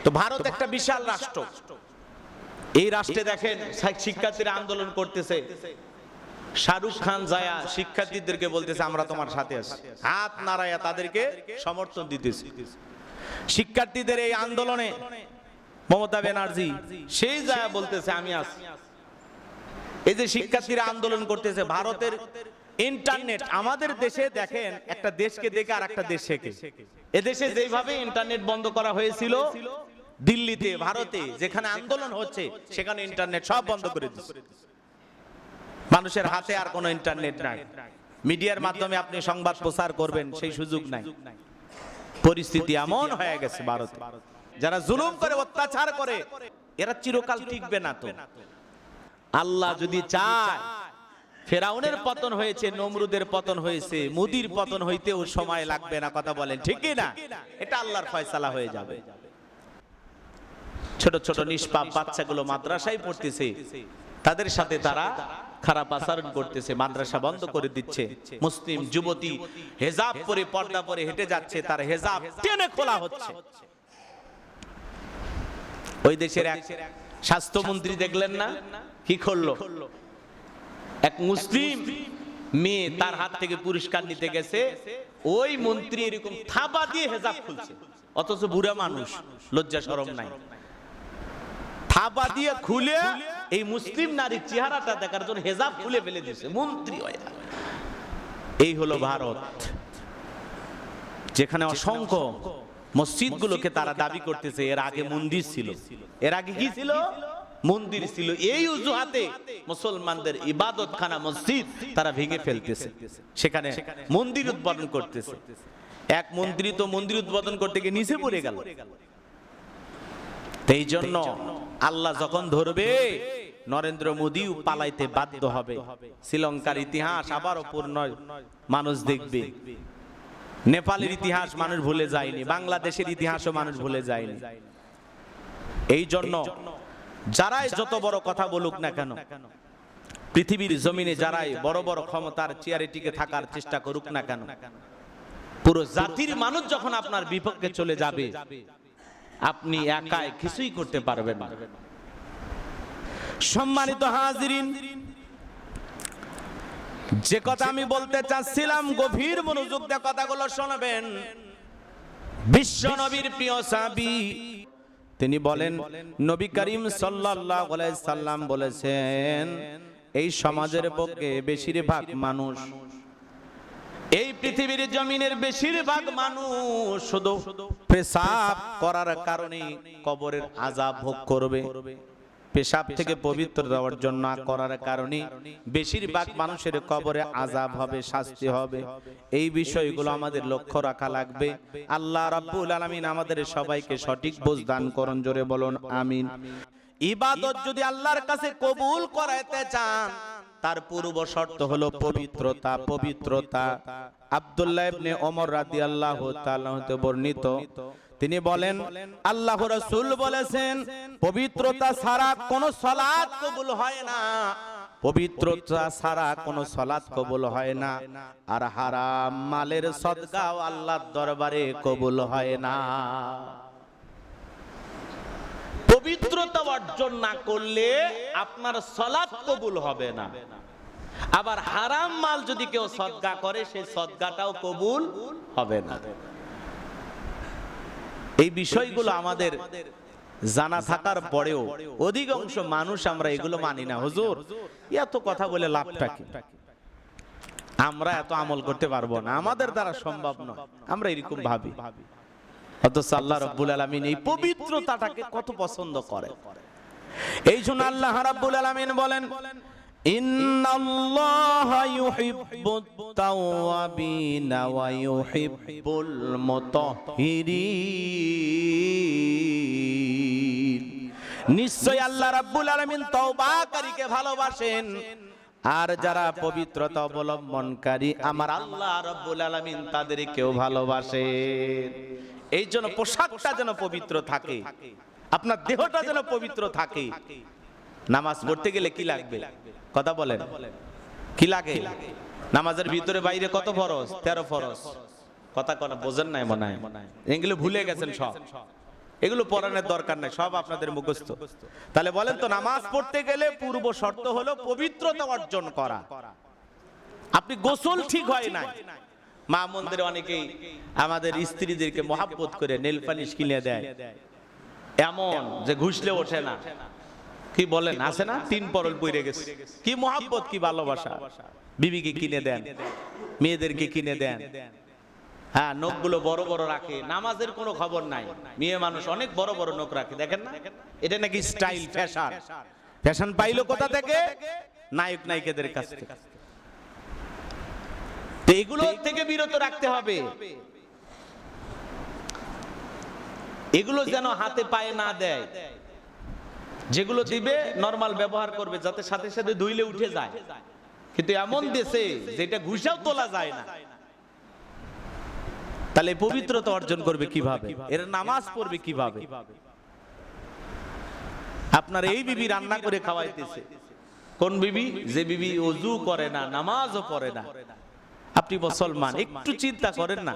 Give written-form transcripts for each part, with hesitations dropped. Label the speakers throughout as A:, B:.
A: তো ভারত একটা বিশাল রাষ্ট্র। এই রাষ্ট্রে দেখেন শিক্ষার্থীরা আন্দোলন করতেছে, শাহরুখ খান যায়া শিক্ষার্থীদেরকে বলতেছে আমরা তোমার সাথে আছি, হাত নাড়ায়া তাদেরকে সমর্থন দিতেছে। শিক্ষার্থীদের এই আন্দোলনে মমতা ব্যানার্জি সেই যায়া বলতেছে আমি আছি। এই যে শিক্ষার্থীরা আন্দোলন করতেছে, ভারতের ইন্টারনেট আমাদের দেশে দেখেন একটা দেশকে দেখে আর একটা দেশ শেখে। এদেশে যেভাবে ইন্টারনেট বন্ধ করা হয়েছিল, দিল্লিতে ভারতে যেখানে আন্দোলন হচ্ছে সেখানে ইন্টারনেট সব বন্ধ করে দিচ্ছে। মানুষের হাতে আর কোনো ইন্টারনেট নাই, মিডিয়ার মাধ্যমে আপনি সংবাদ প্রচার করবেন সেই সুযোগ নাই। পরিস্থিতি এমন হয়ে গেছে ভারতে, যারা জুলুম করে অত্যাচার করে এরা চিরকাল টিকবে না। তো আল্লাহ যদি চায়, ফেরাউনের পতন হয়েছে, নমরুদের পতন হয়েছে, মোদির পতন হইতেও সময় লাগবে না। কথা বলেন ঠিক কি না? এটা আল্লাহর ফয়সালা হয়ে যাবে। ছোট ছোট নিষ্পাপ বাচ্চাগুলো মাদ্রাসায় পড়তেছে, তাদের সাথে তারা খারাপ আচরণ করতেছে, মাদ্রাসা বন্ধ করে দিচ্ছে। মুসলিম যুবতী হেজাব পরে পর্দা পরে হেঁটে যাচ্ছে, তার হেজাব টেনে খোলা হচ্ছে। ওই দেশের এক স্বাস্থ্যমন্ত্রী দেখলেন না কি করলো? এক মুসলিম মেয়ে তার হাত থেকে পুরস্কার নিতে গেছে, ওই মন্ত্রী এরকম থাবা দিয়ে হেজাব খুলছে, অথচ বুড়া মানুষ, লজ্জা শরম নাই। থাবা দিয়ে খুলে এই মুসলিম নারীর চেহারাটা দেখার জন্য হেজাব খুলে ফেলে দিয়েছে মন্ত্রী। এই হলো ভারত, যেখানে অসংখ্য মসজিদগুলোকে তারা দাবি করতেছে এর আগে মন্দির ছিল। এর আগে কি ছিল? মন্দির ছিল। এই অজুহাতে মুসলমানদের ইবাদতখানা মসজিদ তারা ভেঙে ফেলতেছে, সেখানে মন্দির উদ্বোধন করতেছে। এক মন্ত্রী তো মন্দির উদ্বোধন করতে গিয়ে নিচে পড়ে গেল। এই জন্য আল্লাহ যখন ধরবে, নরেন্দ্র মোদীও পালাইতে বাধ্য হবে। শ্রীলঙ্কার ইতিহাস আবারও পূর্ণ মানুষ দেখবে, নেপালের ইতিহাস মানুষ ভুলে যায়নি, বাংলাদেশের ইতিহাসও মানুষ ভুলে যায়নি। এই জন্য যারাই যত বড় কথা বলুক না কেন, পৃথিবীর জমিনে যারাই বড় বড় ক্ষমতার চেয়ারে টিকে থাকার চেষ্টা করুক না কেন, পুরো জাতির মানুষ যখন আপনার বিপক্ষে চলে যাবে, আপনি একাই কিছুই করতে পারবেন না। সম্মানিত হাজিরিন, যে কথা আমি বলতে চাচ্ছিলাম, গভীর মনোযোগ দিয়ে কথাগুলো শুনবেন। বিশ্ব নবীর প্রিয় সাহাবী তিনি বলেন, নবী করিম সাল্লাল্লাহু আলাইহি সাল্লাম বলেছেন, এই সমাজের পক্ষে বেশিরভাগ মানুষ, এই পৃথিবীর জমিনের বেশিরভাগ মানুষ শুধু পেশাব করার কারণে কবরের আযাব ভোগ করবে। পেশাব থেকে পবিত্রতা অর্জন না করার কারণে বেশিরভাগ মানুষের কবরে আযাব হবে, শাস্তি হবে। এই বিষয়গুলো আমাদের লক্ষ্য রাখা লাগবে। আল্লাহ রাব্বুল আলামিন আমাদের সবাইকে সঠিক বুঝ দান করুন, জোরে বলুন আমিন। ইবাদত যদি আল্লাহর কাছে কবুল করাইতে চান, তার পূর্ব শর্ত হলো পবিত্রতা। পবিত্রতা আব্দুল্লাহ ইবনে ওমর রাদিয়াল্লাহু তাআলা হতে বর্ণিত, তিনি বলেন, আল্লাহর রাসূল বলেছেন, পবিত্রতা ছাড়া কোনো সালাত কবুল হয় না। পবিত্রতা ছাড়া কোনো সালাত কবুল হয় না। আর হারাম মালের সদকাও আল্লাহর দরবারে কবুল হয় না। পবিত্রতা অর্জন না করলে আপনার সালাত কবুল হবে না। আবার হারাম মাল যদি কেউ সদকা করে, সেই সদকাটাও কবুল হবে না। এই বিষয়গুলো আমাদের জানা থাকার পরেও অধিকাংশ মানুষ আমরা এগুলো মানি না। হুজুর, এত কথা বলে লাভটা কি? আমরা এত আমল করতে পারবো না, আমাদের দ্বারা সম্ভব নয়, আমরা এরকম ভাবি। অথচ আল্লাহ রাব্বুল আলামিন এই পবিত্রতাটাকে কত পছন্দ করে। এই জন্য আল্লাহ রাব্বুল আলামিন বলেন, ইন্নাল্লাহা ইউহিব্বুত তাওয়াবিনা ওয়া ইউহিব্বুল মুতাহহিরিন। নিশ্চয় আল্লাহ রাব্বুল আলামিন তওবাকারীকে ভালোবাসেন, আর যারা পবিত্রতা অবলম্বনকারী আমার আল্লাহ রাব্বুল আলামিন তাদেরকেও ভালোবাসেন। এই জন্য পোশাকটা যেন পবিত্র থাকে, আপনার দেহটা যেন পবিত্র থাকে। নামাজ পড়তে গেলে কি লাগবে? কথা বলেন, কি লাগে? নামাজের ভিতরে বাইরে কত ফরজ? 13 ফরজ। কথা কোন বোঝেন নাই মনে হয়, এগুলো ভুলে গেছেন সব। এগুলো পড়ানোর দরকার নাই, সব আপনাদের মুখস্থ। তাহলে বলেন তো, নামাজ পড়তে গেলে পূর্ব শর্ত হলো পবিত্রতা অর্জন করা। আপনি গোসল ঠিক হয় না, মা মন্দিরে অনেকেই আমাদের স্ত্রীদেরকে মহাব্বত করে নেল পালিশ কিনে দেয়, এমন যে ঘুষলে ওঠে না। কি বলেন, আছে না? 3 পরল পইরে গেছে। কি মহাব্বত, কি ভালোবাসা! বিবিকে কিনে দেন, মেয়েদেরকে কিনে দেন। হ্যাঁ, নখগুলো বড় বড় রাখে, নামাজের কোনো খবর নাই। মেয়ে মানুষ অনেক বড় বড় নখ রাখে, দেখেন না? এটা নাকি স্টাইল, ফ্যাশন। ফ্যাশন পাইলো কোথা থেকে? নায়ক নায়িকাদের কাছ থেকে। তো এগুলো থেকে বিরত রাখতে হবে। এগুলো যেন হাতে পায়ে না দেয়। যেগুলো দিবে নরমাল ব্যবহার করবে, যাতে সাথে সাথে ধুইলে উঠে যায়। কিন্তু এমন দেশে যেটা ঘুষাও তোলা যায় না, তাহলে পবিত্রতা অর্জন করবে কিভাবে? এর নামাজ পড়বে কিভাবে? আপনার এই বিবি রান্না করে খাওয়াইতেছে। কোন বিবি? যে বিবি ওযু করে না, নামাজও পড়ে না। আপনি মুসলমান, একটু চিন্তা করেন না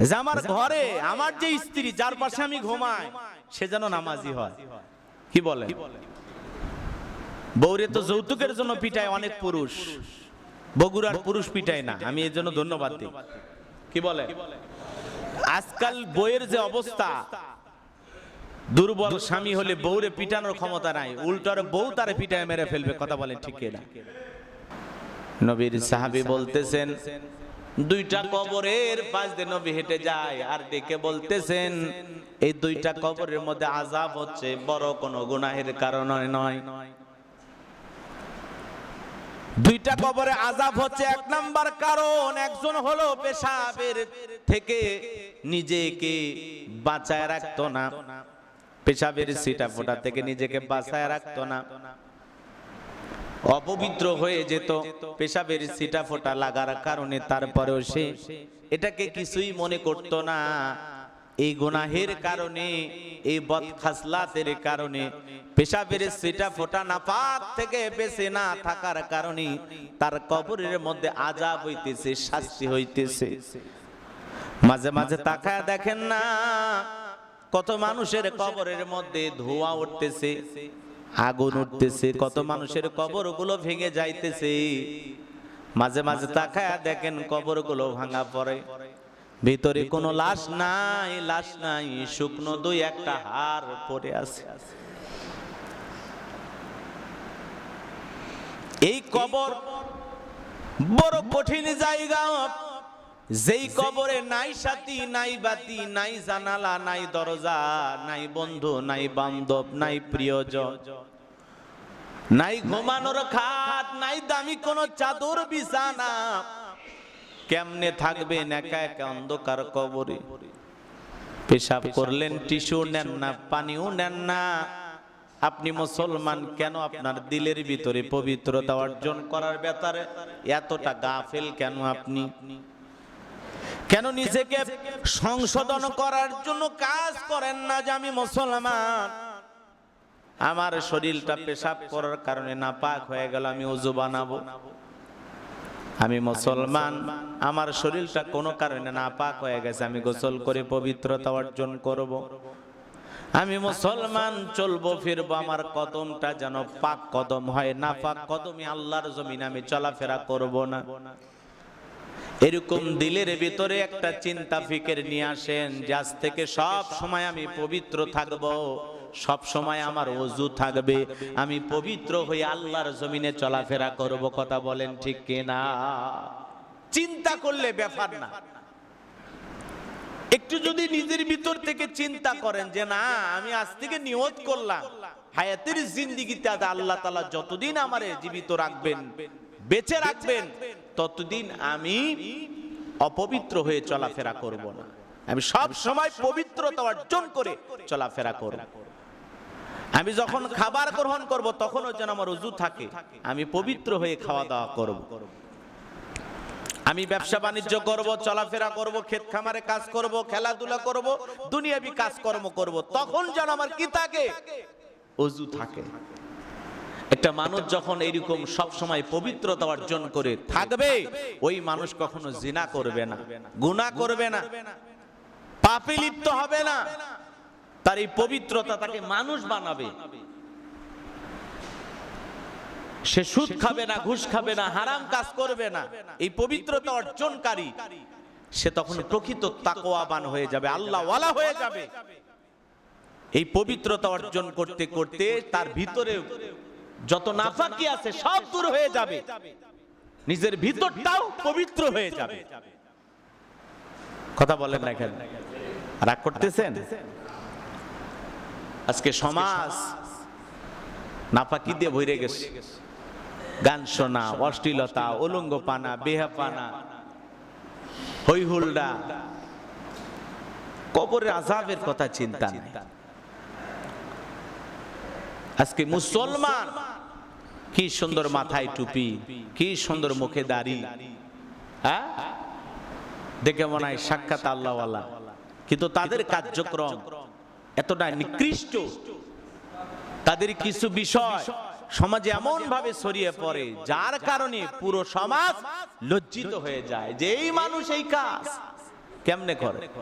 A: যে আমার ঘরে আমার যে স্ত্রী, যার পাশে আমি ঘুমাই, সে যেন নামাজি হয়। কি বলে? বউরে তো যৌতুকের জন্য পিটায় অনেক পুরুষ, বগুড়ার পুরুষ পিটায় না। আমি এর জন্য ধন্যবাদ দিই। কি বলে? আজকাল বউয়ের যে অবস্থা, দুর্বল স্বামী হলে বউরে পিটানোর ক্ষমতা নাই, উল্টার বউ তারে পিটায় মেরে ফেলবে। কথা বলেন ঠিক কিনা? নবীর সাহাবী বলতেছেন, 2টা কবরের পাশ দিয়ে নবী হেঁটে যায় আর ডেকে বলতেছেন, এই 2টা কবরের মধ্যে আযাব হচ্ছে বড় কোনো গুনাহের কারণে নয়। 2টা কবরে আযাব হচ্ছে 1 নাম্বার কারণ, একজন হলো পেশাবের থেকে নিজেকে বাঁচায় রাখতো না, পেশাবের ছিটা ফোঁটা থেকে নিজেকে বাঁচায় রাখতো না, অপবিত্র হয়ে যেত পেশাবের ছিটা ফোঁটা লাগার কারণে। তারপরেও সে এটাকে কিছুই মনে করতো না। এই গুনাহের কারণে, এই বদখাসলাতের কারণে, পেশাবের ছিটা ফোঁটা নাপাক থেকে বেঁচে না থাকার কারণে তার কবরের মধ্যে আযাব হইতেছে, শাস্তি হইতেছে। মাঝে মাঝে তাকায় দেখেন না, কত মানুষের কবরের মধ্যে ধোঁয়া উঠতেছে, আগুন উঠতেছে, কত মানুষের কবরগুলো ভেঙে যাইতেছে। মাঝে মাঝে তাকায়া দেখেন কবরগুলো ভাঙা পড়ে, ভিতরে কোনো লাশ নাই, লাশ নাই, শুকনো 2-1টা হাড় পড়ে আছে। এই কবর বড় কঠিন জায়গা, যেই কবরে নাই সাথী, নাই বাতি, নাই জানালা, নাই দরজা, নাই বন্ধু, নাই বান্ধব, নাই প্রিয়জন, নাই ঘুমানোর খাট, নাই দামি কোনো চাদর বিছানা। কেমনে থাকবেন একা একা অন্ধকার কবরে? পেশাব করলেন, টিস্যু নেন না, পানিও নেন না। আপনি মুসলমান, কেন আপনার দিলের ভিতরে পবিত্রতা অর্জন করার ব্যাপারে এতটা গাফেল কেন? আপনি কেন নিজেকে সংশোধন করার জন্য কাজ করেন না যে আমি মুসলমান, আমার শরীরটা পেশাব করার কারণে নাপাক হয়ে গেল, আমি ওযু বানাবো। আমি মুসলমান, আমার শরীরটা কোনো কারণে নাপাক হয়ে গেছে, আমি গোসল করে পবিত্রতা অর্জন করব। আমি মুসলমান, চলবো ফিরবো, আমার কদমটা যেন পাক কদম হয়, নাপাক কদমে আল্লাহর জমিনে আমি চলাফেরা করব না। এরকম দিলের ভিতরে একটা চিন্তা ফিকির নিয়ে আসেন যে আজ থেকে সব সময় আমি পবিত্র থাকব, সব সময় আমার ওযু থাকবে, আমি পবিত্র হয়ে আল্লাহর জমিনে চলাফেরা করব। কথা বলেন ঠিক কিনা? চিন্তা করলে ব্যাপার না। একটু যদি নিজের ভিতর থেকে চিন্তা করেন যে না, আমি আজ থেকে নিয়ত করলাম হায়াতের জিন্দেগিতে আল্লাহ তাআলা যতদিন আমারে জীবিত রাখবেন, বেঁচে রাখবেন, ততদিন আমি অপবিত্র হয়ে চলাফেরা করব না, আমি সব সময় পবিত্রতা অর্জন করে চলাফেরা করব। আমি যখন খাবার গ্রহণ করব তখনও যেন আমার ওযু থাকে, আমি পবিত্র হয়ে খাওয়া দাওয়া করব। আমি ব্যবসা বাণিজ্য করব, চলাফেরা করব, ক্ষেত খামারে কাজ করব, খেলাধুলা করব, দুনিয়াবি কাজকর্ম করব, তখন যেন আমার কি থাকে? ওযু থাকে। একটা মানুষ যখন এরকম সব সময় পবিত্রতা অর্জন করে থাকবে, ওই মানুষ কখনো জিনা করবে না, গুনাহ করবে না, পাপে লিপ্ত হবে না, তার এই পবিত্রতা তাকে মানুষ বানাবে। সে সুদ খাবে না, ঘুষ খাবে না, হারাম কাজ করবে না। এই পবিত্রতা অর্জনকারী সে তখন প্রকৃত তাকওয়াবান হয়ে যাবে, আল্লাহ ওয়ালা হয়ে যাবে। এই পবিত্রতা অর্জন করতে করতে তার ভিতরে যত নাফাকি আছে সব দূর হয়ে যাবে, নিজের ভিতরটাও পবিত্র হয়ে যাবে। কথা বলেন না কেন? রাগ করতেছেন? আজকে সমাজ নাফাকি দিয়ে ভরে গেছে। গান শোনা, অশ্লীলতা, উলঙ্গপানা, বেহাপানা, হই হুল্ডা, কবরের আযাবের কথা চিন্তা নাই। আজকে মুসলমান কি সুন্দর মাথায় টুপি, কি সুন্দর মুখে দাড়ি, হ্যাঁ, দেখে মনে হয় সাক্ষাৎ আল্লাহওয়ালা, কিন্তু তাদের কার্যক্রম এতটা নিকৃষ্ট, তাদের কিছু বিষয় সমাজে এমন ভাবে ছড়িয়ে পড়ে যার কারণে পুরো সমাজ লজ্জিত হয়ে যায় যে এই মানুষ এই কাজ কেমনে করে।